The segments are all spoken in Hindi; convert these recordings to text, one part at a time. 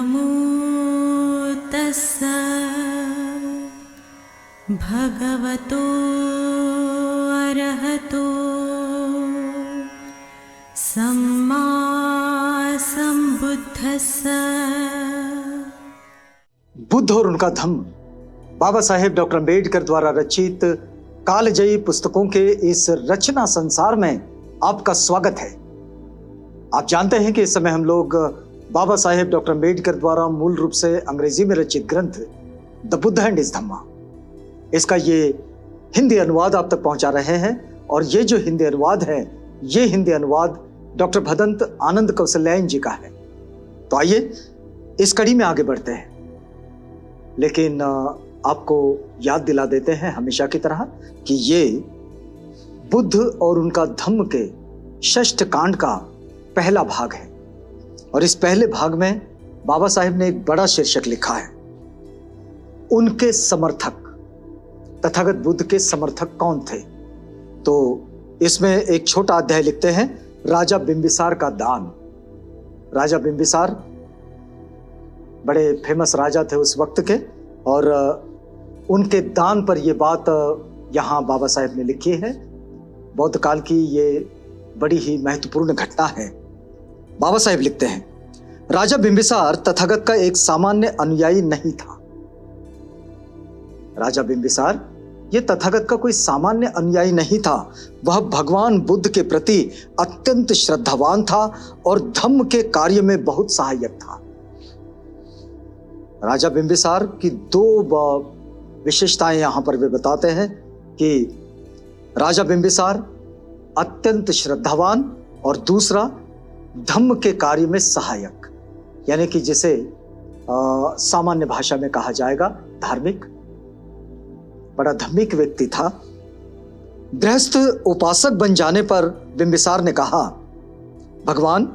नमो तस्स भगवतो अरहतो सम्मा सम्बुद्धस्स। बुद्ध और उनका धम्म बाबा साहेब डॉक्टर अम्बेडकर द्वारा रचित कालजयी पुस्तकों के इस रचना संसार में आपका स्वागत है। आप जानते हैं कि इस समय हम लोग बाबा साहेब डॉक्टर अम्बेडकर द्वारा मूल रूप से अंग्रेजी में रचित ग्रंथ द बुद्ध एंड हिज धम्मा, इसका ये हिंदी अनुवाद आप तक पहुंचा रहे हैं। और ये जो हिंदी अनुवाद है, ये हिंदी अनुवाद डॉक्टर भदंत आनंद कौशल्यायन जी का है। तो आइए इस कड़ी में आगे बढ़ते हैं, लेकिन आपको याद दिला देते हैं हमेशा की तरह कि ये बुद्ध और उनका धम्म के षष्ठ कांड का पहला भाग है। और इस पहले भाग में बाबा साहेब ने एक बड़ा शीर्षक लिखा है, उनके समर्थक। तथागत बुद्ध के समर्थक कौन थे? तो इसमें एक छोटा अध्याय लिखते हैं, राजा बिंबिसार का दान। राजा बिंबिसार बड़े फेमस राजा थे उस वक्त के, और उनके दान पर यह बात यहाँ बाबा साहेब ने लिखी है। बौद्ध काल की ये बड़ी ही महत्वपूर्ण घटना है। बाबा साहेब लिखते हैं, राजा बिंबिसार तथागत का एक सामान्य अनुयायी नहीं था। राजा बिंबिसार ये तथागत का कोई सामान्य अनुयायी नहीं था। वह भगवान बुद्ध के प्रति अत्यंत श्रद्धावान था और धम्म के कार्य में बहुत सहायक था। राजा बिंबिसार की दो विशेषताएं यहां पर वे बताते हैं कि राजा बिंबिसार अत्यंत श्रद्धावान और दूसरा धम्म के कार्य में सहायक, यानी कि जिसे सामान्य भाषा में कहा जाएगा धार्मिक। बड़ा धार्मिक व्यक्ति था। गृहस्थ उपासक बन जाने पर बिंबिसार ने कहा, भगवान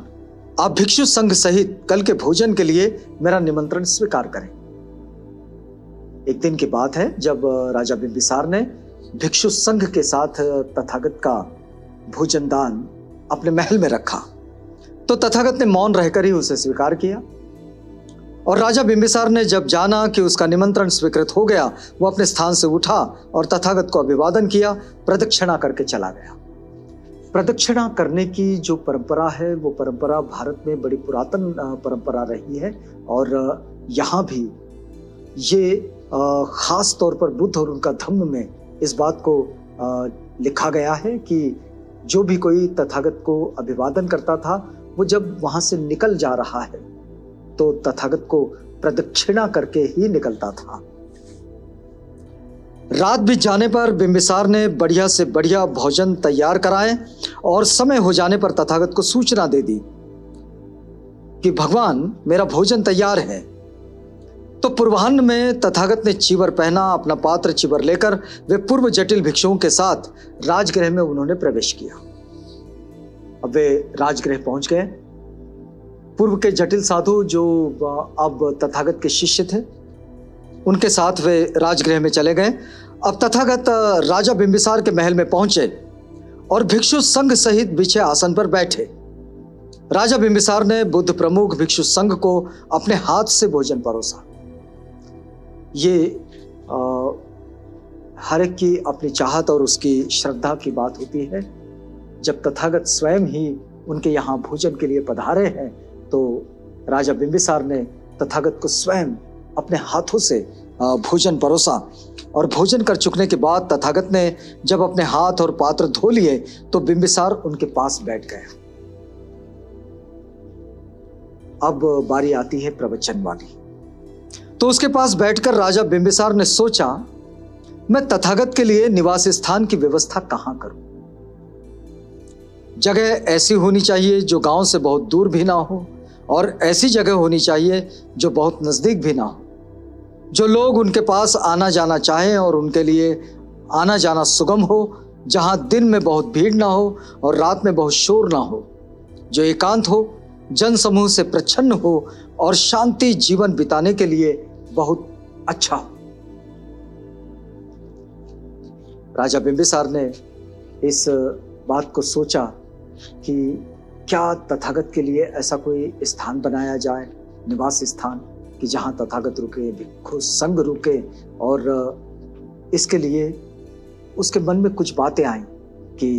आप भिक्षु संघ सहित कल के भोजन के लिए मेरा निमंत्रण स्वीकार करें। एक दिन की बात है जब राजा बिंबिसार ने भिक्षु संघ के साथ तथागत का भोजन दान अपने महल में रखा, तो तथागत ने मौन रहकर ही उसे स्वीकार किया। और राजा बिंबिसार ने जब जाना कि उसका निमंत्रण स्वीकृत हो गया, वो अपने स्थान से उठा और तथागत को अभिवादन किया, प्रदक्षिणा करके चला गया। प्रदक्षिणा करने की जो परंपरा है, वो परंपरा भारत में बड़ी पुरातन परंपरा रही है। और यहाँ भी ये खास तौर पर बुद्ध और उनका धम्म में इस बात को लिखा गया है कि जो भी कोई तथागत को अभिवादन करता था, वो जब वहां से निकल जा रहा है तो तथागत को प्रदक्षिणा करके ही निकलता था। रात बीत जाने पर बिंबिसार ने बढ़िया से बढ़िया भोजन तैयार कराए और समय हो जाने पर तथागत को सूचना दे दी कि भगवान मेरा भोजन तैयार है। तो पूर्वाह्न में तथागत ने चीवर पहना, अपना पात्र चीवर लेकर वे पूर्व जटिल भिक्षुओं के साथ राजगृह में उन्होंने प्रवेश किया। अब वे राजगृह पहुंच गए। पूर्व के जटिल साधु जो अब तथागत के शिष्य थे, उनके साथ वे राजगृह में चले गए। अब तथागत राजा बिंबिसार के महल में पहुंचे और भिक्षु संघ सहित बिछे आसन पर बैठे। राजा बिंबिसार ने बुद्ध प्रमुख भिक्षु संघ को अपने हाथ से भोजन परोसा। ये हर एक की अपनी चाहत और उसकी श्रद्धा की बात होती है। जब तथागत स्वयं ही उनके यहाँ भोजन के लिए पधारे हैं, तो राजा बिंबिसार ने तथागत को स्वयं अपने हाथों से भोजन परोसा। और भोजन कर चुकने के बाद तथागत ने जब अपने हाथ और पात्र धो लिए, तो बिंबिसार उनके पास बैठ गया। अब बारी आती है प्रवचन वाली। तो उसके पास बैठकर राजा बिंबिसार ने सोचा, मैं तथागत के लिए निवास स्थान की व्यवस्था कहां करूं? जगह ऐसी होनी चाहिए जो गांव से बहुत दूर भी ना हो, और ऐसी जगह होनी चाहिए जो बहुत नजदीक भी ना हो, जो लोग उनके पास आना जाना चाहें और उनके लिए आना जाना सुगम हो, जहां दिन में बहुत भीड़ ना हो और रात में बहुत शोर ना हो, जो एकांत हो, जन समूह से प्रच्छन्न हो और शांति जीवन बिताने के लिए बहुत अच्छा हो। राजा बिंबिसार ने इस बात को सोचा कि क्या तथागत के लिए ऐसा कोई स्थान बनाया जाए निवास स्थान कि जहाँ तथागत रुके, भिक्षु संघ रुके, और इसके लिए उसके मन में कुछ बातें आई कि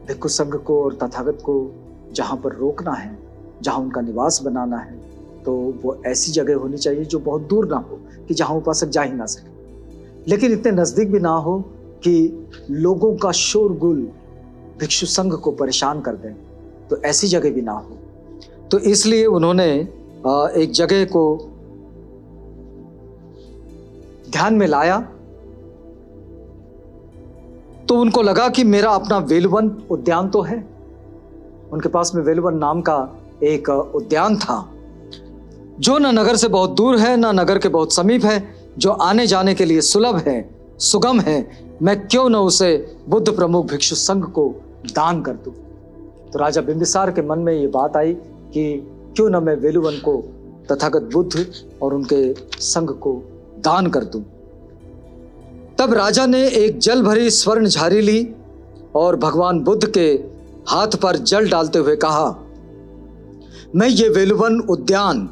भिक्षु संघ को और तथागत को जहाँ पर रोकना है, जहाँ उनका निवास बनाना है, तो वो ऐसी जगह होनी चाहिए जो बहुत दूर ना हो कि जहाँ उपासक जा ही ना सके, लेकिन इतने नजदीक भी ना हो कि लोगों का शोरगुल भिक्षु संघ को परेशान कर दें, तो ऐसी जगह भी ना हो। तो इसलिए उन्होंने एक जगह को ध्यान में लाया। तो उनको लगा कि मेरा अपना वेलवन उद्यान तो है। उनके पास में वेलवन नाम का एक उद्यान था जो न नगर से बहुत दूर है, न नगर के बहुत समीप है, जो आने जाने के लिए सुलभ है, सुगम है। मैं क्यों न उसे बुद्ध प्रमुख भिक्षु संघ को दान कर दूं। तो राजा बिंबिसार के मन में ये बात आई कि क्यों न मैं वेलुवन को तथागत बुद्ध और उनके संघ को दान कर दूं। तब राजा ने एक जल भरी स्वर्ण झारी ली और भगवान बुद्ध के हाथ पर जल डालते हुए कहा, मैं ये वेलुवन उद्यान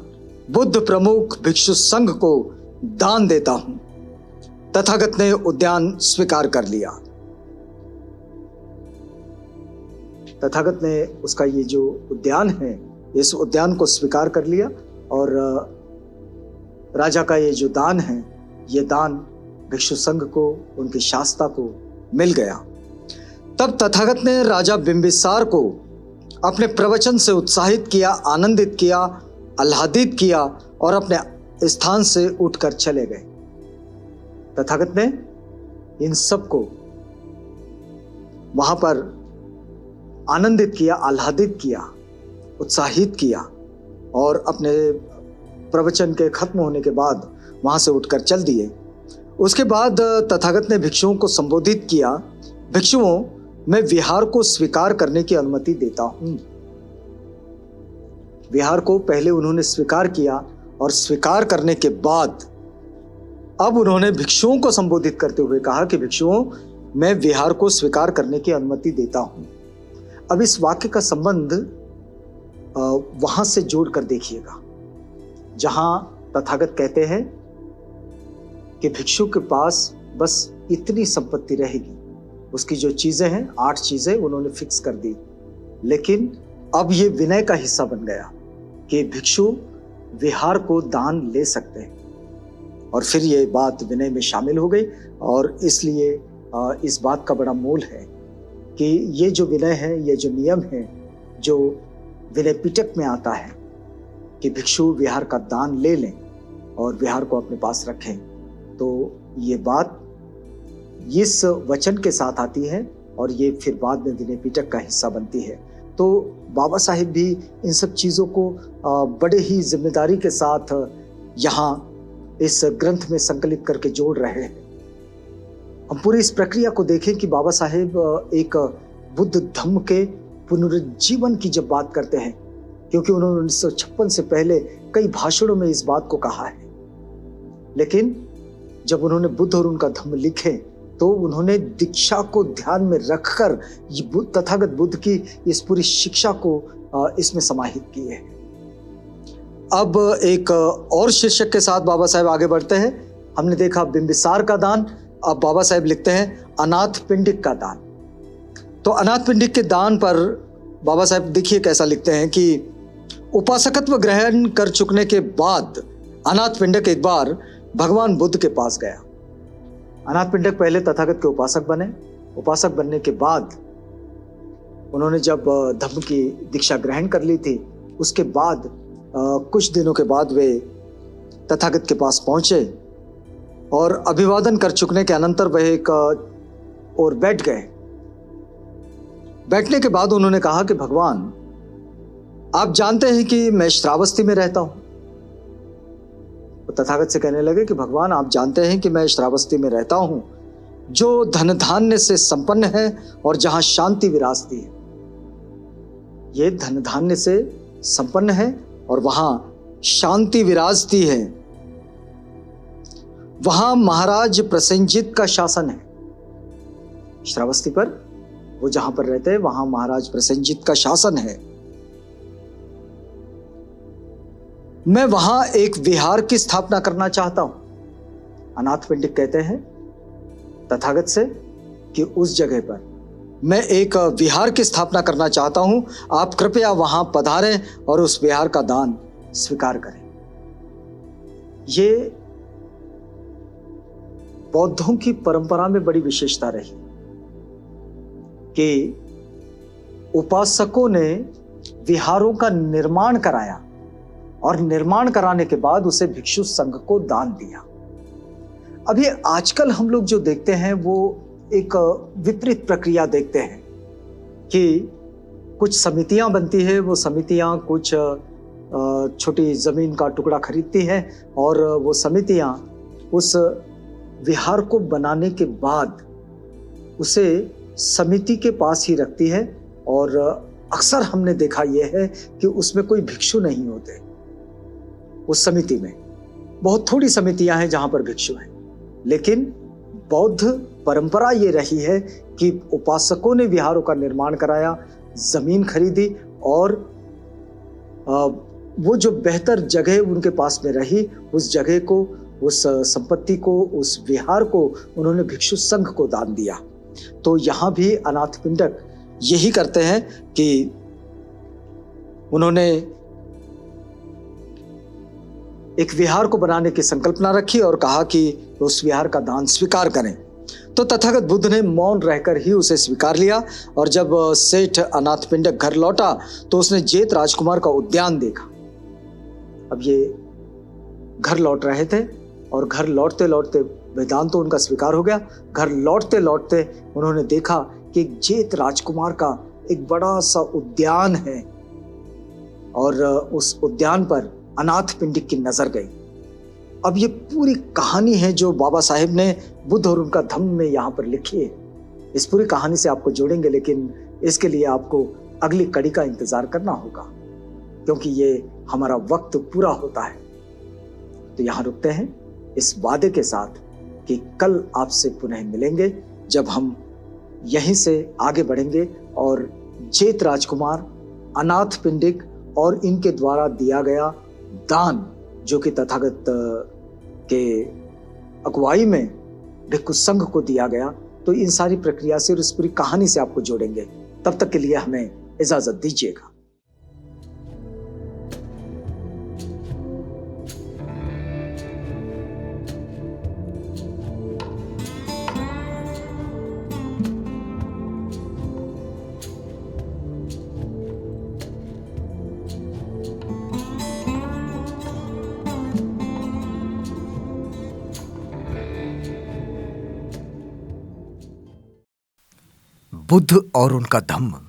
बुद्ध प्रमुख भिक्षु संघ को दान देता हूं। तथागत ने उद्यान स्वीकार कर लिया। तथागत ने उसका ये जो उद्यान है, इस उद्यान को स्वीकार कर लिया, और राजा का ये जो दान है, ये दान भिक्षु संघ को, उनकी शास्ता को मिल गया। तब तथागत ने राजा बिंबिसार को अपने प्रवचन से उत्साहित किया, आनंदित किया, आह्लादित किया और अपने स्थान से उठकर चले गए। तथागत ने इन सबको वहां पर आनंदित किया, आह्लादित किया, उत्साहित किया, और अपने प्रवचन के खत्म होने के बाद वहां से उठकर चल दिए। उसके बाद तथागत ने भिक्षुओं को संबोधित किया, भिक्षुओं, मैं विहार को स्वीकार करने की अनुमति देता हूं। विहार को पहले उन्होंने स्वीकार किया, और स्वीकार करने के बाद अब उन्होंने भिक्षुओं को संबोधित करते हुए कहा कि भिक्षुओं, मैं विहार को स्वीकार करने की अनुमति देता हूं। अब इस वाक्य का संबंध वहां से जोड़कर देखिएगा, जहां तथागत कहते हैं कि भिक्षु के पास बस इतनी संपत्ति रहेगी। उसकी जो चीजें हैं, 8 चीजें उन्होंने फिक्स कर दी, लेकिन अब ये विनय का हिस्सा बन गया कि भिक्षु विहार को दान ले सकते हैं। और फिर ये बात विनय में शामिल हो गई, और इसलिए इस बात का बड़ा मोल है कि ये जो विनय है, ये जो नियम है, जो विनय पिटक में आता है कि भिक्षु विहार का दान ले लें और विहार को अपने पास रखें, तो ये बात इस वचन के साथ आती है, और ये फिर बाद में विनय पिटक का हिस्सा बनती है। तो बाबा साहिब भी इन सब चीज़ों को बड़े ही जिम्मेदारी के साथ यहाँ इस ग्रंथ में संकलित करके जोड़ रहे हैं। हम पूरी इस प्रक्रिया को देखें कि बाबा साहेब एक बुद्ध धम्म के पुनरुज्जीवन की जब बात करते हैं, क्योंकि उन्होंने 1956 से पहले कई भाषणों में इस बात को कहा है, लेकिन जब उन्होंने बुद्ध और उनका धम्म लिखे तो उन्होंने दीक्षा को ध्यान में रखकर तथागत बुद्ध की इस पूरी शिक्षा को इसमें समाहित किए है। अब एक और शीर्षक के साथ बाबा साहेब आगे बढ़ते हैं। हमने देखा बिंबिसार का दान, अब बाबा साहेब लिखते हैं अनाथ पिंडिक का दान। तो अनाथ पिंडिक के दान पर बाबा साहेब देखिए कैसा लिखते हैं कि उपासकत्व ग्रहण कर चुकने के बाद अनाथ पिंडक एक बार भगवान बुद्ध के पास गया। अनाथ पिंडक पहले तथागत के उपासक बने। उपासक बनने के बाद उन्होंने जब धम्म की दीक्षा ग्रहण कर ली थी, उसके बाद कुछ दिनों के बाद वे तथागत के पास पहुंचे और अभिवादन कर चुकने के अनंतर वह एक और बैठ गए। बैठने के बाद उन्होंने कहा कि भगवान, आप जानते हैं कि मैं श्रावस्ती में रहता हूं। तथागत से कहने लगे कि भगवान, आप जानते हैं कि मैं श्रावस्ती में रहता हूं, जो धन धान्य से संपन्न है और जहां शांति विराजती है। ये धन धान्य से संपन्न है और वहां शांति विराजती है। वहां महाराज प्रसेनजित का शासन है। श्रावस्ती पर वो जहां पर रहते हैं वहां महाराज प्रसेनजित का शासन है। मैं वहां एक विहार की स्थापना करना चाहता हूं। अनाथ पिंडिक कहते हैं तथागत से कि उस जगह पर मैं एक विहार की स्थापना करना चाहता हूं, आप कृपया वहां पधारें और उस विहार का दान स्वीकार करें। ये बौद्धों की परंपरा में बड़ी विशेषता रही कि उपासकों ने विहारों का निर्माण कराया और निर्माण कराने के बाद उसे भिक्षु संघ को दान दिया। अभी आजकल हम लोग जो देखते हैं वो एक विपरीत प्रक्रिया देखते हैं कि कुछ समितियां बनती है, वो समितियां कुछ छोटी जमीन का टुकड़ा खरीदती हैं और वो समितियां उस विहार को बनाने के बाद उसे समिति के पास ही रखती है और अक्सर हमने देखा यह है कि उसमें कोई भिक्षु नहीं होते। उस समिति में बहुत थोड़ी समितियां हैं जहां पर भिक्षु हैं, लेकिन बौद्ध परंपरा ये रही है कि उपासकों ने विहारों का निर्माण कराया, जमीन खरीदी और वो जो बेहतर जगह उनके पास में रही, उस जगह को, उस संपत्ति को, उस विहार को उन्होंने भिक्षु संघ को दान दिया। तो यहां भी अनाथ पिंडक यही करते हैं कि उन्होंने एक विहार को बनाने की संकल्पना रखी और कहा कि उस विहार का दान स्वीकार करें। तो तथागत बुद्ध ने मौन रहकर ही उसे स्वीकार लिया और जब सेठ अनाथ पिंडक घर लौटा तो उसने जेत राजकुमार का उद्यान देखा। अब ये घर लौट रहे थे और घर लौटते लौटते वेदांत तो उनका स्वीकार हो गया। घर लौटते लौटते उन्होंने देखा कि जेत राजकुमार का एक बड़ा सा उद्यान है और उस उद्यान पर अनाथ पिंडिक की नजर गई। अब ये पूरी कहानी है जो बाबा साहेब ने बुद्ध और उनका धम्म में यहाँ पर लिखी है। इस पूरी कहानी से आपको जोड़ेंगे, लेकिन इसके लिए आपको अगली कड़ी का इंतजार करना होगा क्योंकि ये हमारा वक्त पूरा होता है। तो यहाँ रुकते हैं इस वादे के साथ कि कल आपसे पुनः मिलेंगे जब हम यहीं से आगे बढ़ेंगे और जेत राजकुमार, अनाथ पिंडिक और इनके द्वारा दिया गया दान जो कि तथागत के अगुवाई में भिक्षु संघ को दिया गया, तो इन सारी प्रक्रिया से और इस पूरी कहानी से आपको जोड़ेंगे। तब तक के लिए हमें इजाजत दीजिएगा। बुद्ध और उनका धम्म।